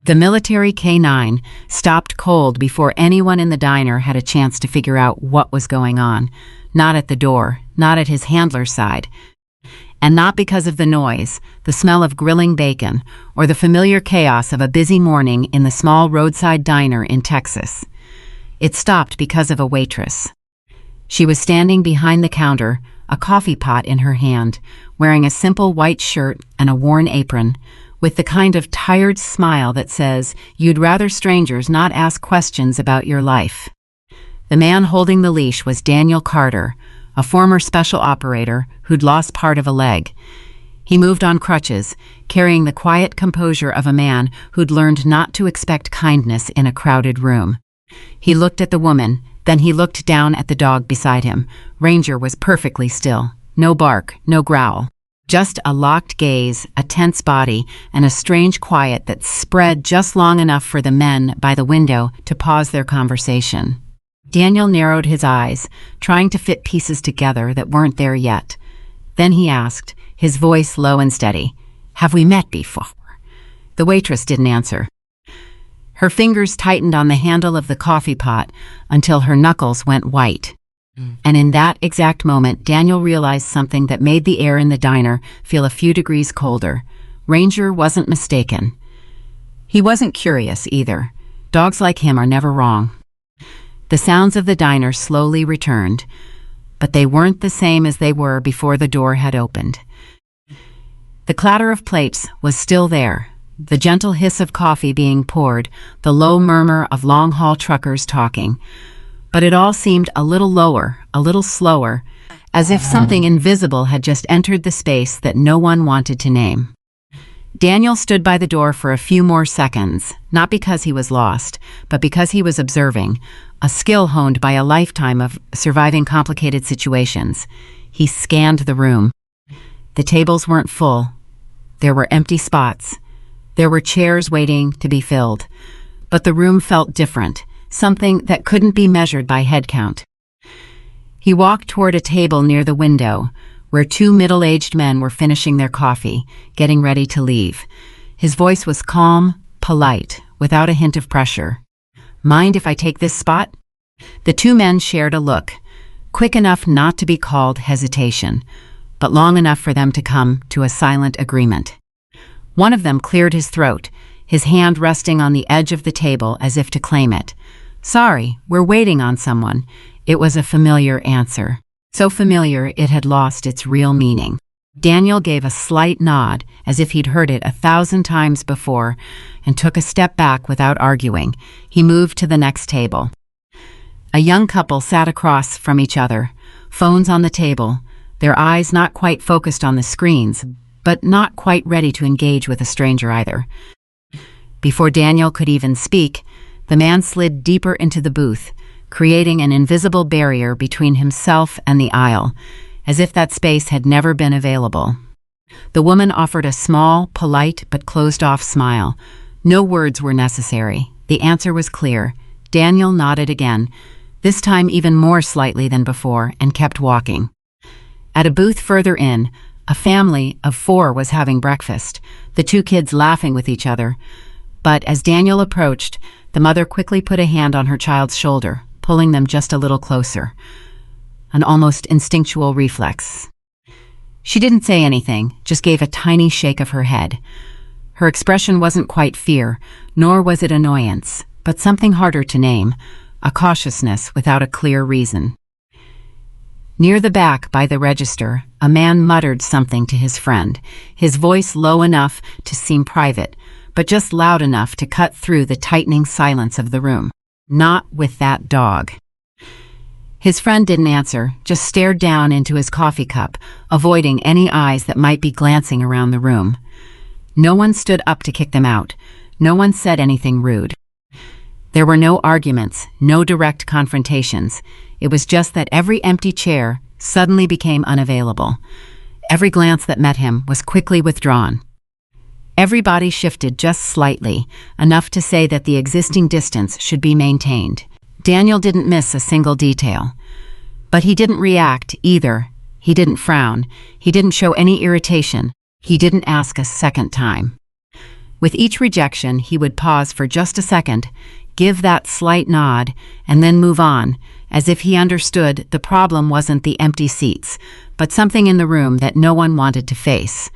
The military K-9 stopped cold before anyone in the diner had a chance to figure out what was going on. Not at the door, not at his handler's side. And not because of the noise, the smell of grilling bacon, or the familiar chaos of a busy morning in the small roadside diner in Texas. It stopped because of a waitress. She was standing behind the counter, a coffee pot in her hand, wearing a simple white shirt and a worn apron, with the kind of tired smile that says, "You'd rather strangers not ask questions about your life." The man holding the leash was Daniel Carter, a former special operator who'd lost part of a leg. He moved on crutches, carrying the quiet composure of a man who'd learned not to expect kindness in a crowded room. He looked at the woman, then he looked down at the dog beside him. Ranger was perfectly still. No bark, no growl. Just a locked gaze, a tense body, and a strange quiet that spread just long enough for the men by the window to pause their conversation. Daniel narrowed his eyes, trying to fit pieces together that weren't there yet. Then he asked, his voice low and steady, "Have we met before?" The waitress didn't answer. Her fingers tightened on the handle of the coffee pot until her knuckles went white. And in that exact moment, Daniel realized something that made the air in the diner feel a few degrees colder. Ranger wasn't mistaken. He wasn't curious either. Dogs like him are never wrong. The sounds of the diner slowly returned, but they weren't the same as they were before the door had opened. The clatter of plates was still there, the gentle hiss of coffee being poured, the low murmur of long-haul truckers talking. But it all seemed a little lower, a little slower, as if something invisible had just entered the space that no one wanted to name. Daniel stood by the door for a few more seconds, not because he was lost, but because he was observing, a skill honed by a lifetime of surviving complicated situations. He scanned the room. The tables weren't full. There were empty spots. There were chairs waiting to be filled. But the room felt different. Something that couldn't be measured by head count. He walked toward a table near the window, where two middle-aged men were finishing their coffee, getting ready to leave. His voice was calm, polite, without a hint of pressure. "Mind if I take this spot?" The two men shared a look, quick enough not to be called hesitation, but long enough for them to come to a silent agreement. One of them cleared his throat, his hand resting on the edge of the table as if to claim it. "Sorry, we're waiting on someone." It was a familiar answer. So familiar it had lost its real meaning. Daniel gave a slight nod, as if he'd heard it 1,000 times before, and took a step back without arguing. He moved to the next table. A young couple sat across from each other, phones on the table, their eyes not quite focused on the screens, but not quite ready to engage with a stranger either. Before Daniel could even speak, the man slid deeper into the booth, creating an invisible barrier between himself and the aisle, as if that space had never been available. The woman offered a small, polite, but closed-off smile. No words were necessary. The answer was clear. Daniel nodded again, this time even more slightly than before, and kept walking. At a booth further in, a family of 4 was having breakfast, the 2 kids laughing with each other. But as Daniel approached, the mother quickly put a hand on her child's shoulder, pulling them just a little closer. An almost instinctual reflex. She didn't say anything, just gave a tiny shake of her head. Her expression wasn't quite fear, nor was it annoyance, but something harder to name, a cautiousness without a clear reason. Near the back, by the register, a man muttered something to his friend, his voice low enough to seem private, but just loud enough to cut through the tightening silence of the room. "Not with that dog." His friend didn't answer, just stared down into his coffee cup, avoiding any eyes that might be glancing around the room. No one stood up to kick them out. No one said anything rude. There were no arguments, no direct confrontations. It was just that every empty chair suddenly became unavailable. Every glance that met him was quickly withdrawn. Everybody shifted just slightly, enough to say that the existing distance should be maintained. Daniel didn't miss a single detail. But he didn't react either. He didn't frown. He didn't show any irritation. He didn't ask a second time. With each rejection, he would pause for just a second, give that slight nod, and then move on, as if he understood the problem wasn't the empty seats, but something in the room that no one wanted to face.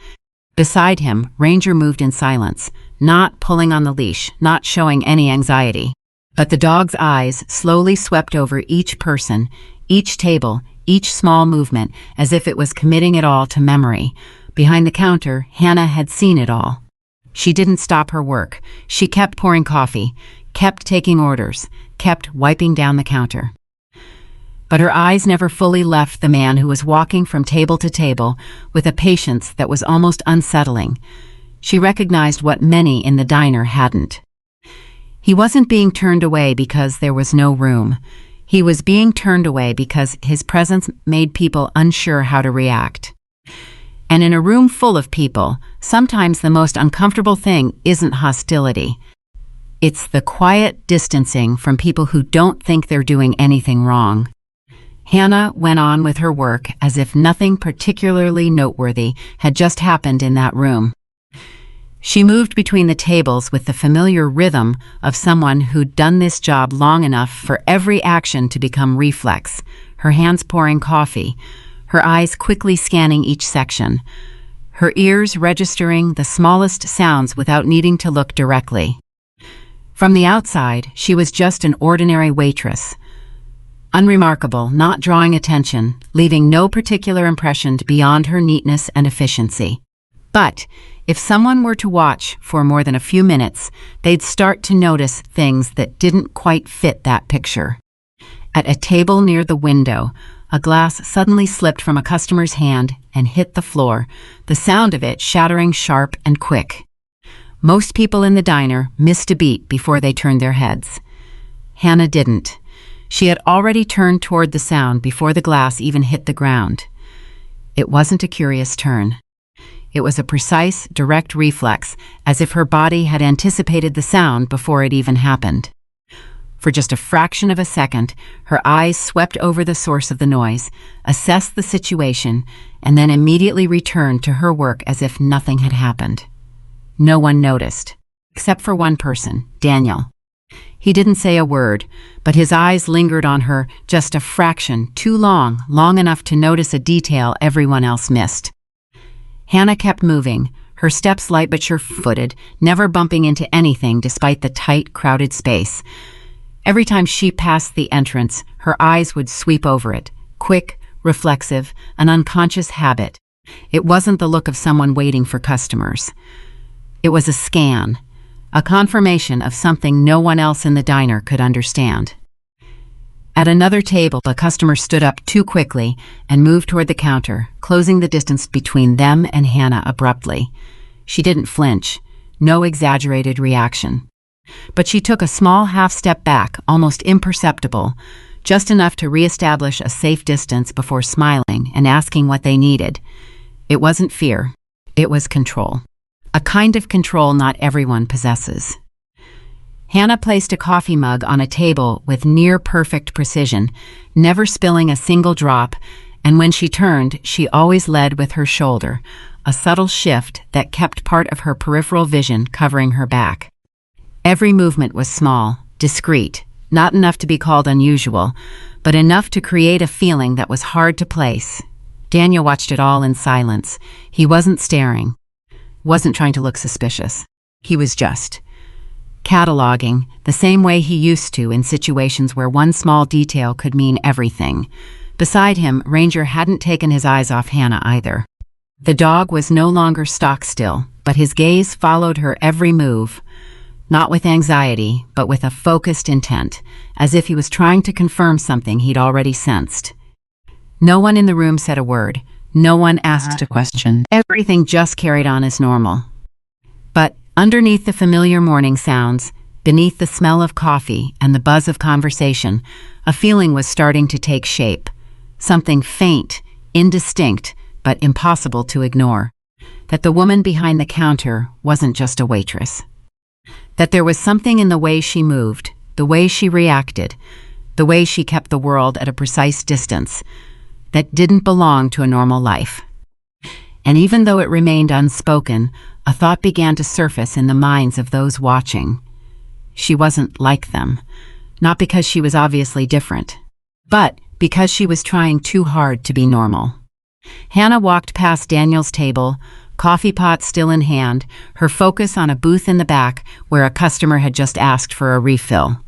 Beside him, Ranger moved in silence, not pulling on the leash, not showing any anxiety. But the dog's eyes slowly swept over each person, each table, each small movement, as if it was committing it all to memory. Behind the counter, Hannah had seen it all. She didn't stop her work. She kept pouring coffee, kept taking orders, kept wiping down the counter. But her eyes never fully left the man who was walking from table to table with a patience that was almost unsettling. She recognized what many in the diner hadn't. He wasn't being turned away because there was no room. He was being turned away because his presence made people unsure how to react. And in a room full of people, sometimes the most uncomfortable thing isn't hostility. It's the quiet distancing from people who don't think they're doing anything wrong. Hannah went on with her work as if nothing particularly noteworthy had just happened in that room. She moved between the tables with the familiar rhythm of someone who'd done this job long enough for every action to become reflex, her hands pouring coffee, her eyes quickly scanning each section, her ears registering the smallest sounds without needing to look directly. From the outside, she was just an ordinary waitress. Unremarkable, not drawing attention, leaving no particular impression beyond her neatness and efficiency. But if someone were to watch for more than a few minutes, they'd start to notice things that didn't quite fit that picture. At a table near the window, a glass suddenly slipped from a customer's hand and hit the floor, the sound of it shattering sharp and quick. Most people in the diner missed a beat before they turned their heads. Hannah didn't. She had already turned toward the sound before the glass even hit the ground. It wasn't a curious turn. It was a precise, direct reflex, as if her body had anticipated the sound before it even happened. For just a fraction of a second, her eyes swept over the source of the noise, assessed the situation, and then immediately returned to her work as if nothing had happened. No one noticed, except for one person, Daniel. He didn't say a word, but his eyes lingered on her just a fraction too long, long enough to notice a detail everyone else missed. Hannah kept moving, her steps light but sure-footed, never bumping into anything despite the tight, crowded space. Every time she passed the entrance, her eyes would sweep over it, quick, reflexive, an unconscious habit. It wasn't the look of someone waiting for customers. It was a scan, a confirmation of something no one else in the diner could understand. At another table, a customer stood up too quickly and moved toward the counter, closing the distance between them and Hannah abruptly. She didn't flinch, no exaggerated reaction. But she took a small half-step back, almost imperceptible, just enough to reestablish a safe distance before smiling and asking what they needed. It wasn't fear, it was control. A kind of control not everyone possesses. Hannah placed a coffee mug on a table with near-perfect precision, never spilling a single drop, and when she turned, she always led with her shoulder, a subtle shift that kept part of her peripheral vision covering her back. Every movement was small, discreet, not enough to be called unusual, but enough to create a feeling that was hard to place. Daniel watched it all in silence. He wasn't staring, wasn't trying to look suspicious. He was just cataloging, the same way he used to in situations where one small detail could mean everything. Beside him, Ranger hadn't taken his eyes off Hannah either. The dog was no longer stock still, but his gaze followed her every move, not with anxiety, but with a focused intent, as if he was trying to confirm something he'd already sensed. No one in the room said a word. No one asked a question. Everything just carried on as normal. But underneath the familiar morning sounds, beneath the smell of coffee and the buzz of conversation, a feeling was starting to take shape. Something faint, indistinct, but impossible to ignore. That the woman behind the counter wasn't just a waitress. That there was something in the way she moved, the way she reacted, the way she kept the world at a precise distance, that didn't belong to a normal life. And even though it remained unspoken, a thought began to surface in the minds of those watching. She wasn't like them, not because she was obviously different, but because she was trying too hard to be normal. Hannah walked past Daniel's table, coffee pot still in hand, her focus on a booth in the back where a customer had just asked for a refill.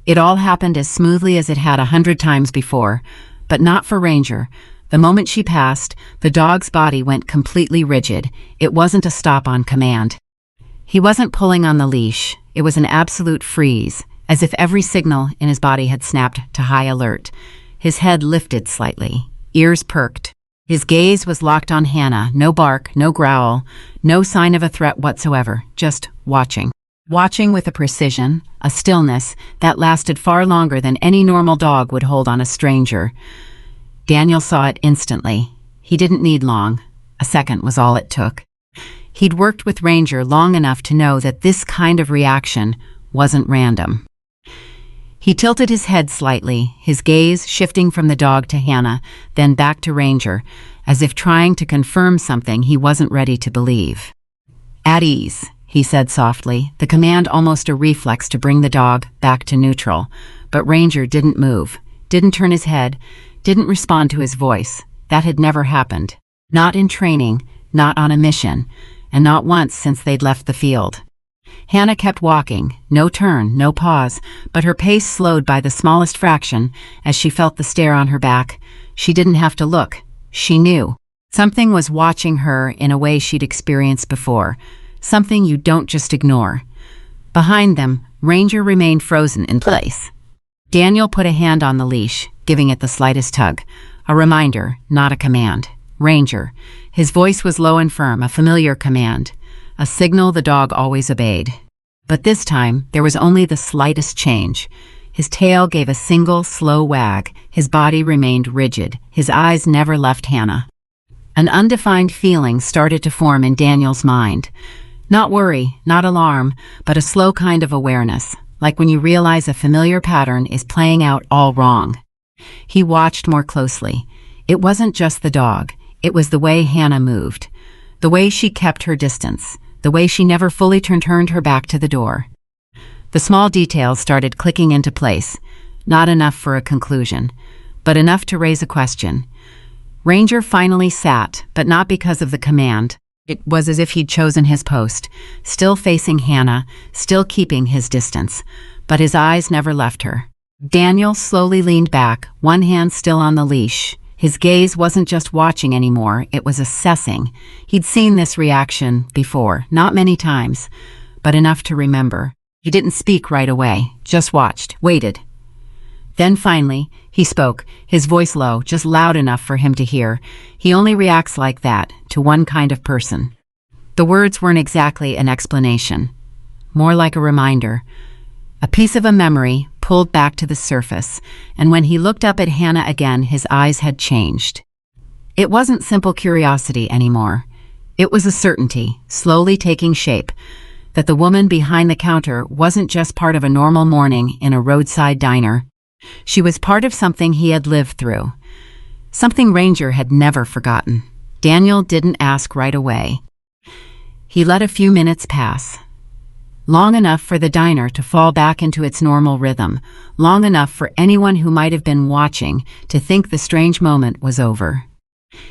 It all happened as smoothly as it had 100 times before, but not for Ranger. The moment she passed, the dog's body went completely rigid. It wasn't a stop on command. He wasn't pulling on the leash. It was an absolute freeze, as if every signal in his body had snapped to high alert. His head lifted slightly, ears perked. His gaze was locked on Hannah, no bark, no growl, no sign of a threat whatsoever, just watching. Watching with a precision, a stillness that lasted far longer than any normal dog would hold on a stranger. Daniel saw it instantly. He didn't need long. A second was all it took. He'd worked with Ranger long enough to know that this kind of reaction wasn't random. He tilted his head slightly, his gaze shifting from the dog to Hannah, then back to Ranger, as if trying to confirm something he wasn't ready to believe. "At ease," he said softly, the command almost a reflex to bring the dog back to neutral. But Ranger didn't move, didn't turn his head, didn't respond to his voice. That had never happened. Not in training, not on a mission, and not once since they'd left the field. Hannah kept walking, no turn, no pause, but her pace slowed by the smallest fraction as she felt the stare on her back. She didn't have to look. She knew. Something was watching her in a way she'd experienced before. Something you don't just ignore. Behind them, Ranger remained frozen in place. Daniel put a hand on the leash, giving it the slightest tug. A reminder, not a command. "Ranger." His voice was low and firm, a familiar command. A signal the dog always obeyed. But this time, there was only the slightest change. His tail gave a single, slow wag. His body remained rigid. His eyes never left Hannah. An undefined feeling started to form in Daniel's mind. Not worry, not alarm, but a slow kind of awareness, like when you realize a familiar pattern is playing out all wrong. He watched more closely. It wasn't just the dog. It was the way Hannah moved. The way she kept her distance. The way she never fully turned her back to the door. The small details started clicking into place, not enough for a conclusion, but enough to raise a question. Ranger finally sat, but not because of the command. It was as if he'd chosen his post, still facing Hannah, still keeping his distance, but his eyes never left her. Daniel slowly leaned back, one hand still on the leash. His gaze wasn't just watching anymore, it was assessing. He'd seen this reaction before, not many times, but enough to remember. He didn't speak right away, just watched, waited. Then finally, he spoke, his voice low, just loud enough for him to hear. He only reacts like that, to one kind of person. The words weren't exactly an explanation, more like a reminder. A piece of a memory pulled back to the surface, and when he looked up at Hannah again, his eyes had changed. It wasn't simple curiosity anymore. It was a certainty, slowly taking shape, that the woman behind the counter wasn't just part of a normal morning in a roadside diner. She was part of something he had lived through, something Ranger had never forgotten. Daniel didn't ask right away. He let a few minutes pass. Long enough for the diner to fall back into its normal rhythm, long enough for anyone who might have been watching to think the strange moment was over.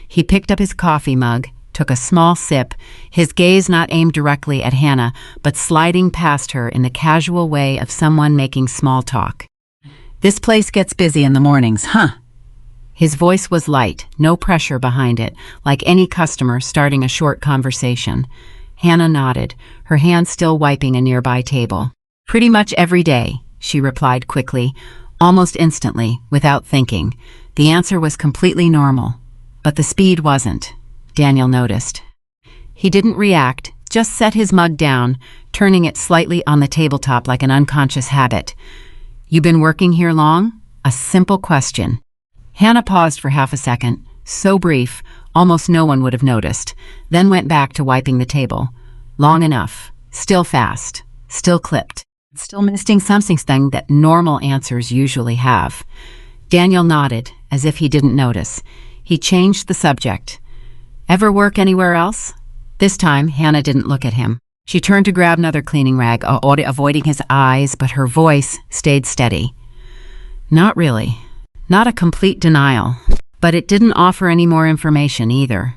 He picked up his coffee mug, took a small sip, his gaze not aimed directly at Hannah, but sliding past her in the casual way of someone making small talk. "This place gets busy in the mornings, huh?" His voice was light, no pressure behind it, like any customer starting a short conversation. Hannah nodded, her hand still wiping a nearby table. "Pretty much every day," she replied quickly, almost instantly, without thinking. The answer was completely normal, but the speed wasn't, Daniel noticed. He didn't react, just set his mug down, turning it slightly on the tabletop like an unconscious habit. "You been working here long?" A simple question. Hannah paused for half a second, so brief, almost no one would have noticed, then went back to wiping the table. Long enough, still fast, still clipped, still missing something that normal answers usually have. Daniel nodded, as if he didn't notice. He changed the subject. "Ever work anywhere else?" This time, Hannah didn't look at him. She turned to grab another cleaning rag, avoiding his eyes, but her voice stayed steady. Not really. Not a complete denial. But it didn't offer any more information either.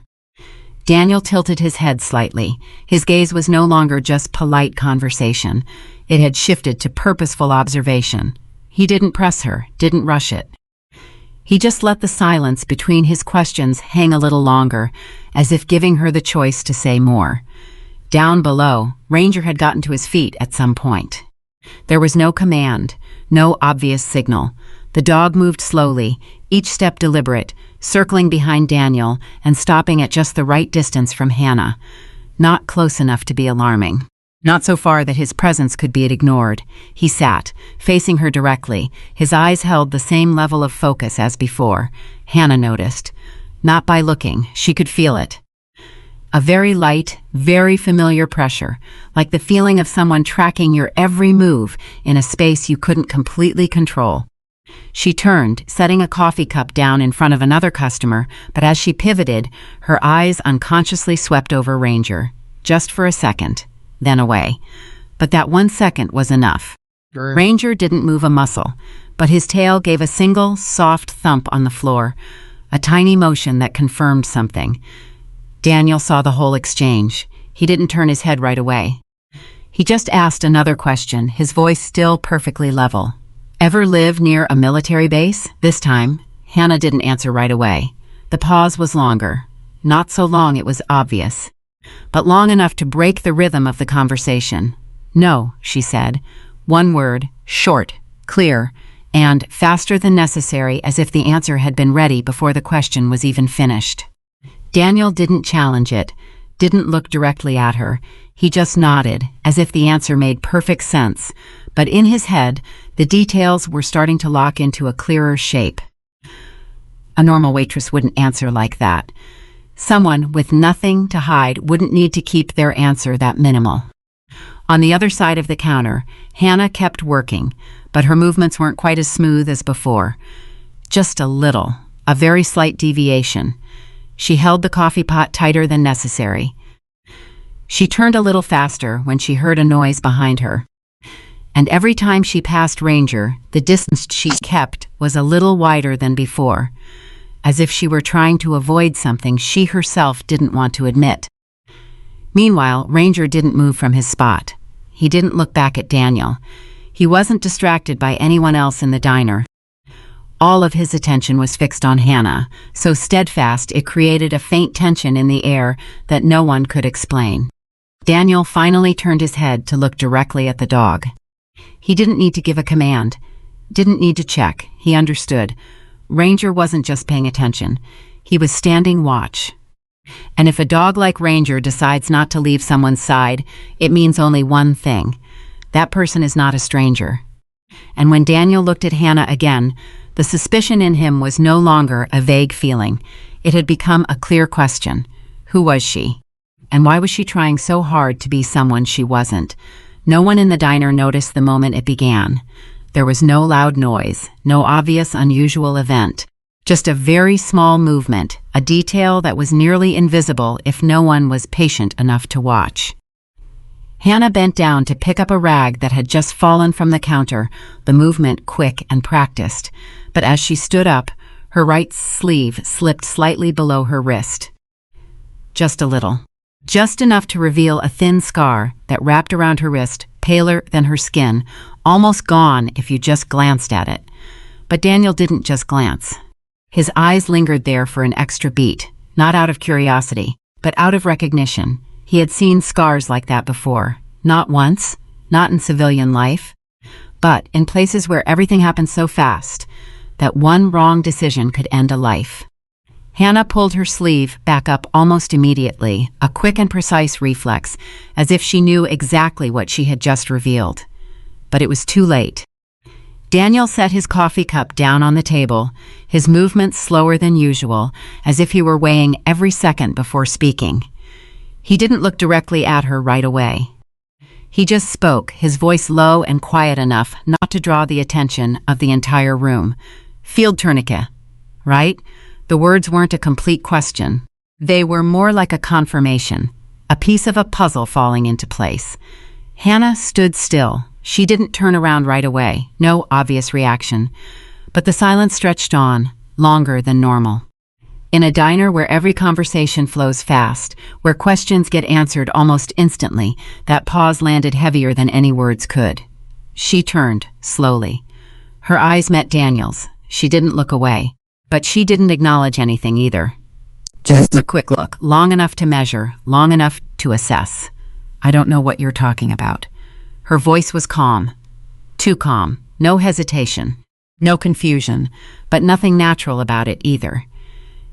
Daniel tilted his head slightly. His gaze was no longer just polite conversation. It had shifted to purposeful observation. He didn't press her, didn't rush it. He just let the silence between his questions hang a little longer, as if giving her the choice to say more. Down below, Ranger had gotten to his feet at some point. There was no command, no obvious signal. The dog moved slowly, each step deliberate, circling behind Daniel and stopping at just the right distance from Hannah. Not close enough to be alarming. Not so far that his presence could be ignored. He sat, facing her directly. His eyes held the same level of focus as before. Hannah noticed. Not by looking, she could feel it. A very light, very familiar pressure, like the feeling of someone tracking your every move in a space you couldn't completely control. She turned, setting a coffee cup down in front of another customer, but as she pivoted, her eyes unconsciously swept over Ranger. Just for a second, then away. But that 1 second was enough. Ranger didn't move a muscle, but his tail gave a single, soft thump on the floor, a tiny motion that confirmed something. Daniel saw the whole exchange. He didn't turn his head right away. He just asked another question, his voice still perfectly level. Ever live near a military base? This time, Hannah didn't answer right away. The pause was longer. Not so long it was obvious, but long enough to break the rhythm of the conversation. No, she said. One word, short, clear, and faster than necessary, as if the answer had been ready before the question was even finished. Daniel didn't challenge it, didn't look directly at her. He just nodded, as if the answer made perfect sense. But in his head, the details were starting to lock into a clearer shape. A normal waitress wouldn't answer like that. Someone with nothing to hide wouldn't need to keep their answer that minimal. On the other side of the counter, Hannah kept working, but her movements weren't quite as smooth as before. Just a little, a very slight deviation. She held the coffee pot tighter than necessary. She turned a little faster when she heard a noise behind her. And every time she passed Ranger, the distance she kept was a little wider than before, as if she were trying to avoid something she herself didn't want to admit. Meanwhile, Ranger didn't move from his spot. He didn't look back at Daniel. He wasn't distracted by anyone else in the diner. All of his attention was fixed on Hannah, so steadfast it created a faint tension in the air that no one could explain. Daniel finally turned his head to look directly at the dog. He didn't need to give a command, didn't need to check. He understood. Ranger wasn't just paying attention. He was standing watch. And if a dog like Ranger decides not to leave someone's side, it means only one thing. That person is not a stranger. And when Daniel looked at Hannah again, the suspicion in him was no longer a vague feeling. It had become a clear question. Who was she? And why was she trying so hard to be someone she wasn't? No one in the diner noticed the moment it began. There was no loud noise, no obvious unusual event. Just a very small movement, a detail that was nearly invisible if no one was patient enough to watch. Hannah bent down to pick up a rag that had just fallen from the counter, the movement quick and practiced. But as she stood up, her right sleeve slipped slightly below her wrist. Just a little. Just enough to reveal a thin scar that wrapped around her wrist, paler than her skin, almost gone if you just glanced at it. But Daniel didn't just glance. His eyes lingered there for an extra beat, not out of curiosity, but out of recognition. He had seen scars like that before, not once, not in civilian life, but in places where everything happened so fast that one wrong decision could end a life. Hannah pulled her sleeve back up almost immediately, a quick and precise reflex, as if she knew exactly what she had just revealed. But it was too late. Daniel set his coffee cup down on the table, his movements slower than usual, as if he were weighing every second before speaking. He didn't look directly at her right away. He just spoke, his voice low and quiet enough not to draw the attention of the entire room. Field tourniquet, right? The words weren't a complete question. They were more like a confirmation, a piece of a puzzle falling into place. Hannah stood still. She didn't turn around right away, no obvious reaction. But the silence stretched on, longer than normal. In a diner where every conversation flows fast, where questions get answered almost instantly, that pause landed heavier than any words could. She turned, slowly. Her eyes met Daniel's. She didn't look away. But she didn't acknowledge anything either. Just a quick look, long enough to measure, long enough to assess. I don't know what you're talking about. Her voice was calm. Too calm. No hesitation. No confusion. But nothing natural about it either.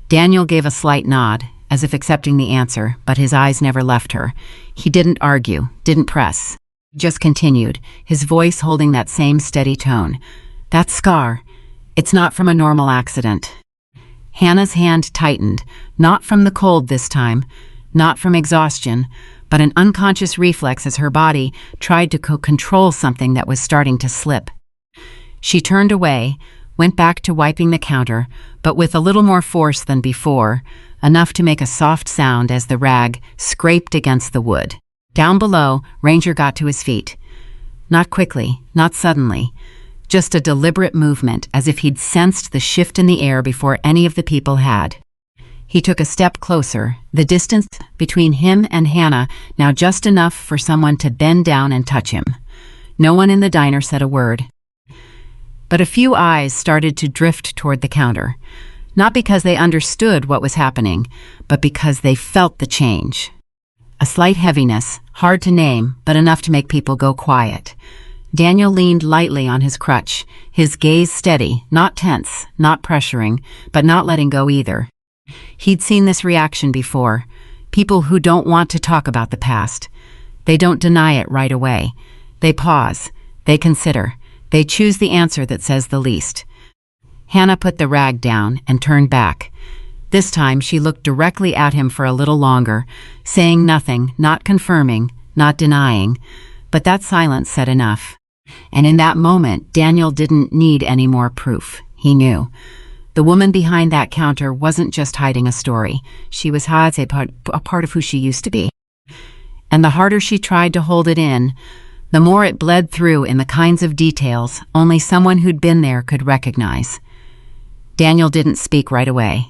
Daniel gave a slight nod, as if accepting the answer, but his eyes never left her. He didn't argue, didn't press. Just continued, his voice holding that same steady tone. That scar, it's not from a normal accident. Hannah's hand tightened, not from the cold this time, not from exhaustion, but an unconscious reflex as her body tried to control something that was starting to slip. She turned away, went back to wiping the counter, but with a little more force than before, enough to make a soft sound as the rag scraped against the wood. Down below, Ranger got to his feet. Not quickly, not suddenly, just a deliberate movement as if he'd sensed the shift in the air before any of the people had. He took a step closer, the distance between him and Hannah now just enough for someone to bend down and touch him. No one in the diner said a word. But a few eyes started to drift toward the counter, not because they understood what was happening, but because they felt the change. A slight heaviness, hard to name, but enough to make people go quiet. Daniel leaned lightly on his crutch, his gaze steady, not tense, not pressuring, but not letting go either. He'd seen this reaction before. People who don't want to talk about the past. They don't deny it right away. They pause. They consider. They choose the answer that says the least. Hannah put the rag down and turned back. This time she looked directly at him for a little longer, saying nothing, not confirming, not denying, but that silence said enough. And in that moment, Daniel didn't need any more proof. He knew. The woman behind that counter wasn't just hiding a story. She was a part of who she used to be. And the harder she tried to hold it in, the more it bled through in the kinds of details only someone who'd been there could recognize. Daniel didn't speak right away.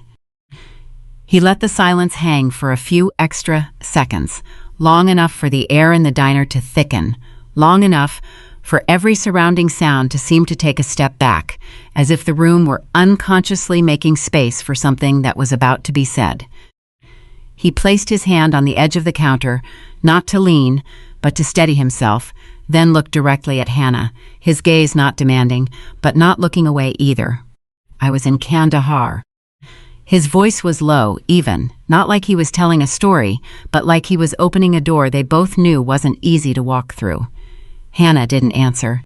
He let the silence hang for a few extra seconds, long enough for the air in the diner to thicken, long enough for every surrounding sound to seem to take a step back, as if the room were unconsciously making space for something that was about to be said. He placed his hand on the edge of the counter, not to lean, but to steady himself, then looked directly at Hannah, his gaze not demanding, but not looking away either. I was in Kandahar. His voice was low, even, not like he was telling a story, but like he was opening a door they both knew wasn't easy to walk through. Hannah didn't answer.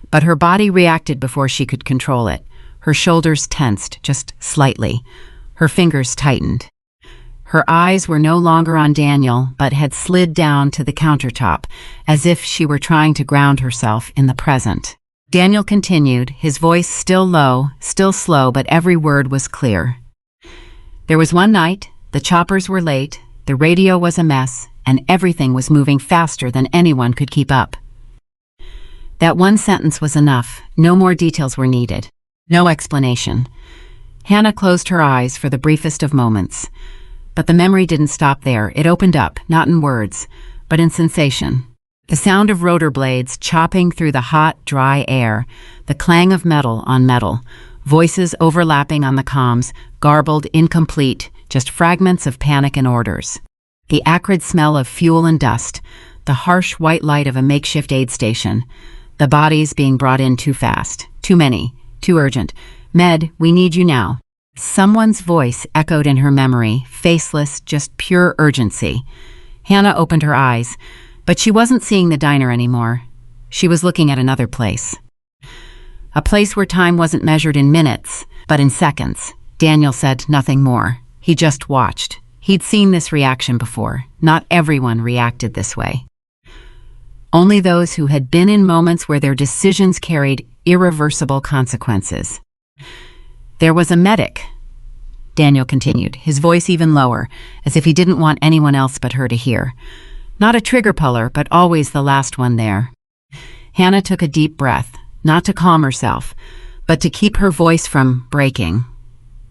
But her body reacted before she could control it. Her shoulders tensed, just slightly. Her fingers tightened. Her eyes were no longer on Daniel, but had slid down to the countertop, as if she were trying to ground herself in the present. Daniel continued, his voice still low, still slow, but every word was clear. There was one night, the choppers were late, the radio was a mess, and everything was moving faster than anyone could keep up. That one sentence was enough. No more details were needed. No explanation. Hannah closed her eyes for the briefest of moments. But the memory didn't stop there. It opened up, not in words, but in sensation. The sound of rotor blades chopping through the hot, dry air, the clang of metal on metal, voices overlapping on the comms, garbled, incomplete, just fragments of panic and orders. The acrid smell of fuel and dust, the harsh white light of a makeshift aid station, the bodies being brought in too fast, too many, too urgent. Med, we need you now. Someone's voice echoed in her memory, faceless, just pure urgency. Hannah opened her eyes, but she wasn't seeing the diner anymore. She was looking at another place. A place where time wasn't measured in minutes, but in seconds. Daniel said nothing more. He just watched. He'd seen this reaction before. Not everyone reacted this way. Only those who had been in moments where their decisions carried irreversible consequences. There was a medic. Daniel continued, his voice even lower, as if he didn't want anyone else but her to hear. Not a trigger puller, but always the last one there. Hannah took a deep breath, not to calm herself, but to keep her voice from breaking.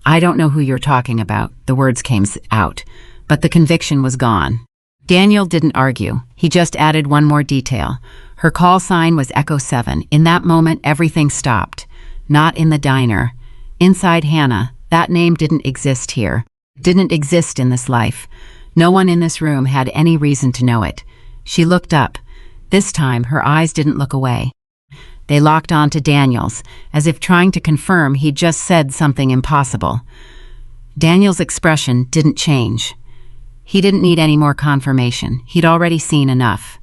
I don't know who you're talking about, the words came out, but the conviction was gone. Daniel didn't argue. He just added one more detail. Her call sign was Echo 7. In that moment, everything stopped. Not in the diner. Inside Hannah, that name didn't exist here. Didn't exist in this life. No one in this room had any reason to know it. She looked up. This time, her eyes didn't look away. They locked onto Daniel's, as if trying to confirm he'd just said something impossible. Daniel's expression didn't change. He didn't need any more confirmation. He'd already seen enough.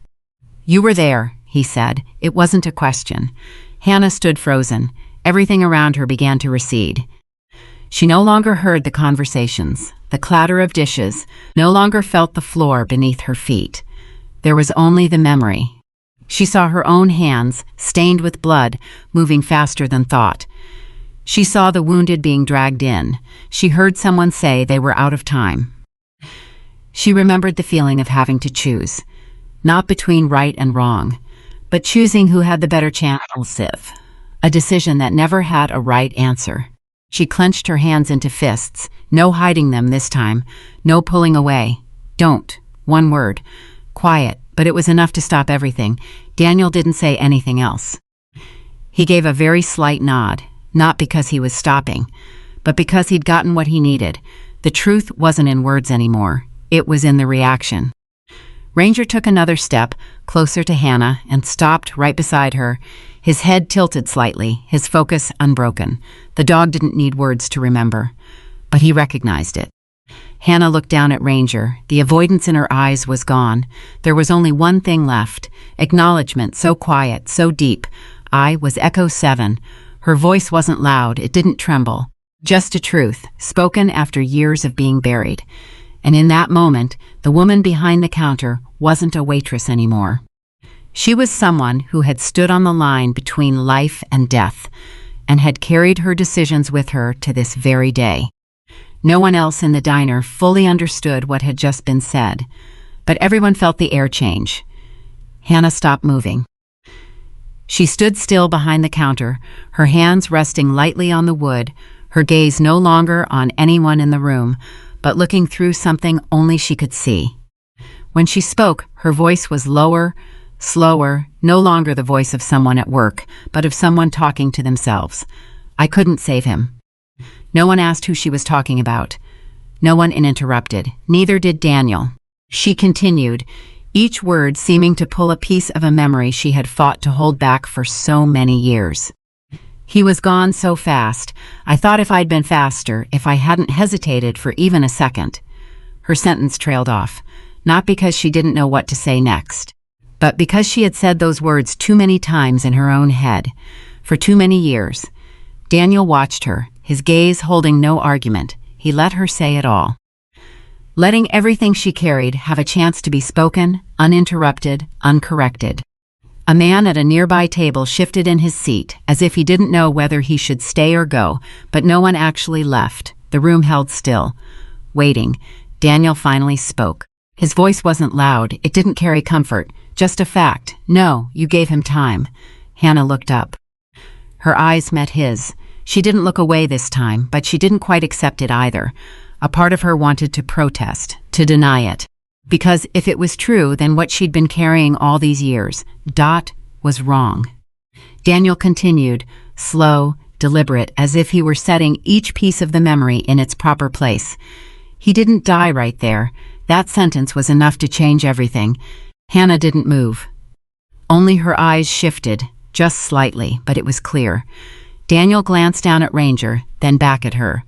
You were there, he said. It wasn't a question. Hannah stood frozen. Everything around her began to recede. She no longer heard the conversations, the clatter of dishes, no longer felt the floor beneath her feet. There was only the memory. She saw her own hands, stained with blood, moving faster than thought. She saw the wounded being dragged in. She heard someone say they were out of time. She remembered the feeling of having to choose, not between right and wrong, but choosing who had the better chance to live. A decision that never had a right answer. She clenched her hands into fists, no hiding them this time, no pulling away. Don't. One word. Quiet, but it was enough to stop everything. Daniel didn't say anything else. He gave a very slight nod, not because he was stopping, but because he'd gotten what he needed. The truth wasn't in words anymore. It was in the reaction. Ranger took another step, closer to Hannah, and stopped right beside her, his head tilted slightly, his focus unbroken. The dog didn't need words to remember, but he recognized it. Hannah looked down at Ranger. The avoidance in her eyes was gone. There was only one thing left, acknowledgement, so quiet, so deep. I was Echo 7. Her voice wasn't loud, it didn't tremble. Just a truth, spoken after years of being buried. And in that moment, the woman behind the counter wasn't a waitress anymore. She was someone who had stood on the line between life and death, and had carried her decisions with her to this very day. No one else in the diner fully understood what had just been said, but everyone felt the air change. Hannah stopped moving. She stood still behind the counter, her hands resting lightly on the wood, her gaze no longer on anyone in the room, but looking through something only she could see. When she spoke, her voice was lower, slower, no longer the voice of someone at work, but of someone talking to themselves. I couldn't save him. No one asked who she was talking about. No one interrupted. Neither did Daniel. She continued, each word seeming to pull a piece of a memory she had fought to hold back for so many years. He was gone so fast. I thought if I'd been faster, if I hadn't hesitated for even a second. Her sentence trailed off, not because she didn't know what to say next, but because she had said those words too many times in her own head, for too many years. Daniel watched her, his gaze holding no argument. He let her say it all. Letting everything she carried have a chance to be spoken, uninterrupted, uncorrected. A man at a nearby table shifted in his seat, as if he didn't know whether he should stay or go, but no one actually left. The room held still. Waiting, Daniel finally spoke. His voice wasn't loud, it didn't carry comfort, just a fact. No, you gave him time. Hannah looked up. Her eyes met his. She didn't look away this time, but she didn't quite accept it either. A part of her wanted to protest, to deny it. Because if it was true, then what she'd been carrying all these years, was wrong. Daniel continued, slow, deliberate, as if he were setting each piece of the memory in its proper place. He didn't die right there. That sentence was enough to change everything. Hannah didn't move. Only her eyes shifted, just slightly, but it was clear. Daniel glanced down at Ranger, then back at her.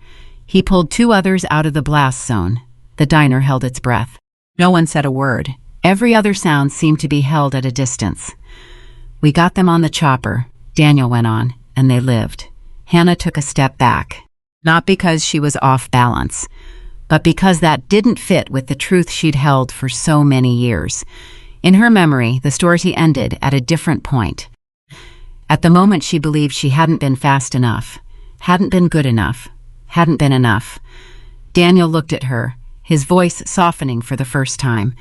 He pulled two others out of the blast zone. The diner held its breath. No one said a word. Every other sound seemed to be held at a distance. We got them on the chopper, Daniel went on, and they lived. Hannah took a step back. Not because she was off balance, but because that didn't fit with the truth she'd held for so many years. In her memory, the story ended at a different point. At the moment she believed she hadn't been fast enough, hadn't been good enough, hadn't been enough. Daniel looked at her, his voice softening for the first time.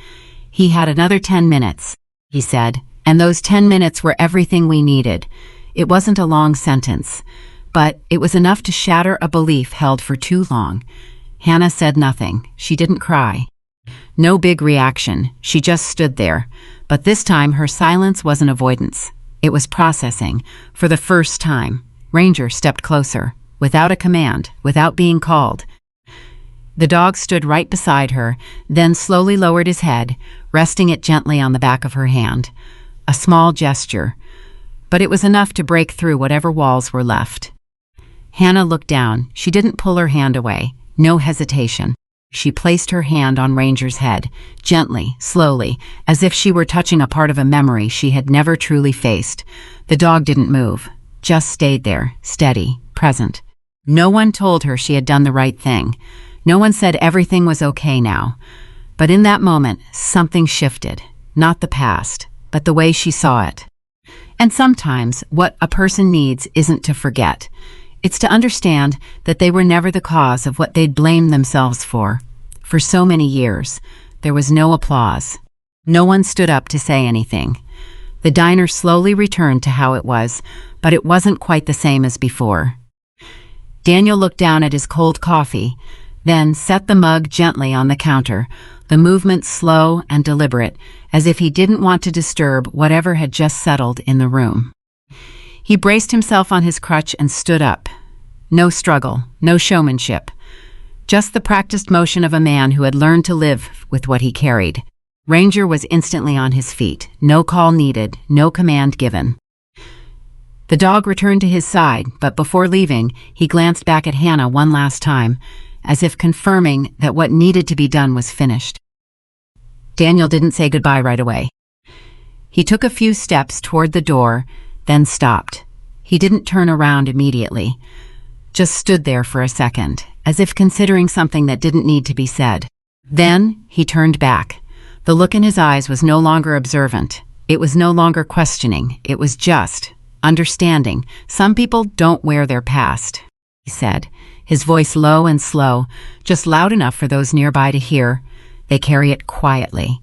"He had another 10 minutes, he said, and those 10 minutes were everything we needed. It wasn't a long sentence, but it was enough to shatter a belief held for too long." Hannah said nothing. She didn't cry. No big reaction. She just stood there. But this time her silence wasn't avoidance. It was processing. For the first time, Ranger stepped closer, without a command, without being called. The dog stood right beside her, then slowly lowered his head, resting it gently on the back of her hand. A small gesture, but it was enough to break through whatever walls were left. Hannah looked down. She didn't pull her hand away. No hesitation. She placed her hand on Ranger's head, gently, slowly, as if she were touching a part of a memory she had never truly faced. The dog didn't move, just stayed there, steady, present. No one told her she had done the right thing. No one said everything was okay now. But in that moment, something shifted. Not the past, but the way she saw it. And sometimes, what a person needs isn't to forget. It's to understand that they were never the cause of what they'd blamed themselves for. For so many years, there was no applause. No one stood up to say anything. The diner slowly returned to how it was, but it wasn't quite the same as before. Daniel looked down at his cold coffee, then set the mug gently on the counter, the movement slow and deliberate, as if he didn't want to disturb whatever had just settled in the room. He braced himself on his crutch and stood up. No struggle, no showmanship. Just the practiced motion of a man who had learned to live with what he carried. Ranger was instantly on his feet. No call needed, no command given. The dog returned to his side, but before leaving, he glanced back at Hannah one last time, as if confirming that what needed to be done was finished. Daniel didn't say goodbye right away. He took a few steps toward the door, then stopped. He didn't turn around immediately, just stood there for a second, as if considering something that didn't need to be said. Then he turned back. The look in his eyes was no longer observant. It was no longer questioning. It was just understanding. Some people don't wear their past, he said, his voice low and slow, just loud enough for those nearby to hear. They carry it quietly.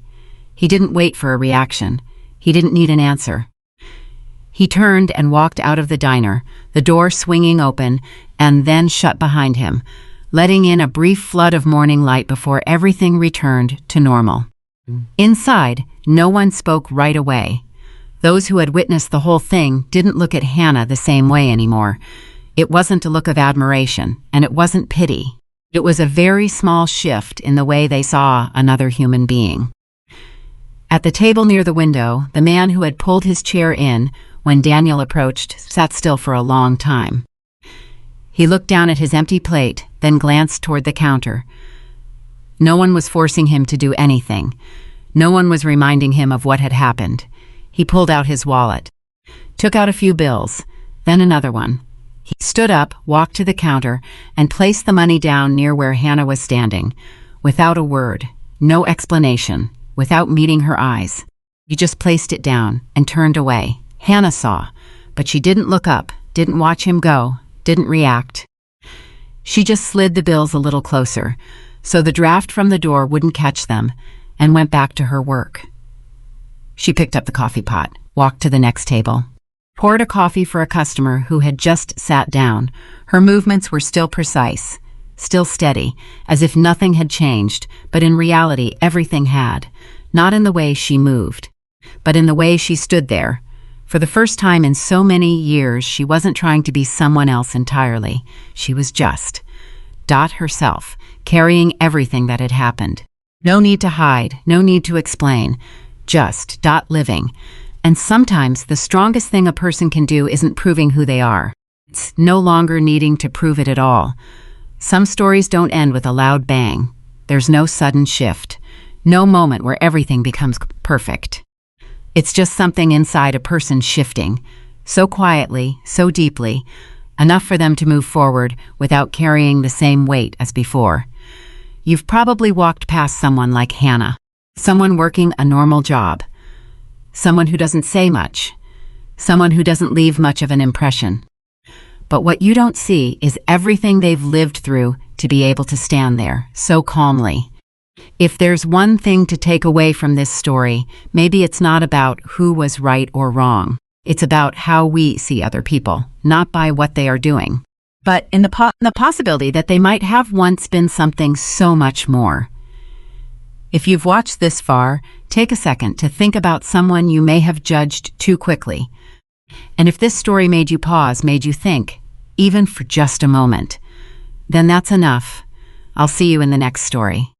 He didn't wait for a reaction. He didn't need an answer. He turned and walked out of the diner, the door swinging open and then shut behind him, letting in a brief flood of morning light before everything returned to normal. Inside, no one spoke right away. Those who had witnessed the whole thing didn't look at Hannah the same way anymore. It wasn't a look of admiration, and it wasn't pity. It was a very small shift in the way they saw another human being. At the table near the window, the man who had pulled his chair in when Daniel approached sat still for a long time. He looked down at his empty plate, then glanced toward the counter. No one was forcing him to do anything. No one was reminding him of what had happened. He pulled out his wallet, took out a few bills, then another one. He stood up, walked to the counter, and placed the money down near where Hannah was standing, without a word, no explanation, without meeting her eyes. He just placed it down and turned away. Hannah saw, but she didn't look up, didn't watch him go, didn't react. She just slid the bills a little closer, so the draft from the door wouldn't catch them, and went back to her work. She picked up the coffee pot, walked to the next table, poured a coffee for a customer who had just sat down. Her movements were still precise, still steady, as if nothing had changed, but in reality everything had, not in the way she moved, but in the way she stood there. For the first time in so many years, she wasn't trying to be someone else entirely. She was just Dot herself, carrying everything that had happened. No need to hide, no need to explain, just Dot living. And sometimes the strongest thing a person can do isn't proving who they are. It's no longer needing to prove it at all. Some stories don't end with a loud bang. There's no sudden shift, no moment where everything becomes perfect. It's just something inside a person shifting, so quietly, so deeply, enough for them to move forward without carrying the same weight as before. You've probably walked past someone like Hannah, someone working a normal job, someone who doesn't say much, someone who doesn't leave much of an impression. But what you don't see is everything they've lived through to be able to stand there so calmly. If there's one thing to take away from this story, maybe it's not about who was right or wrong. It's about how we see other people, not by what they are doing, but in the possibility that they might have once been something so much more. If you've watched this far, take a second to think about someone you may have judged too quickly. And if this story made you pause, made you think, even for just a moment, then that's enough. I'll see you in the next story.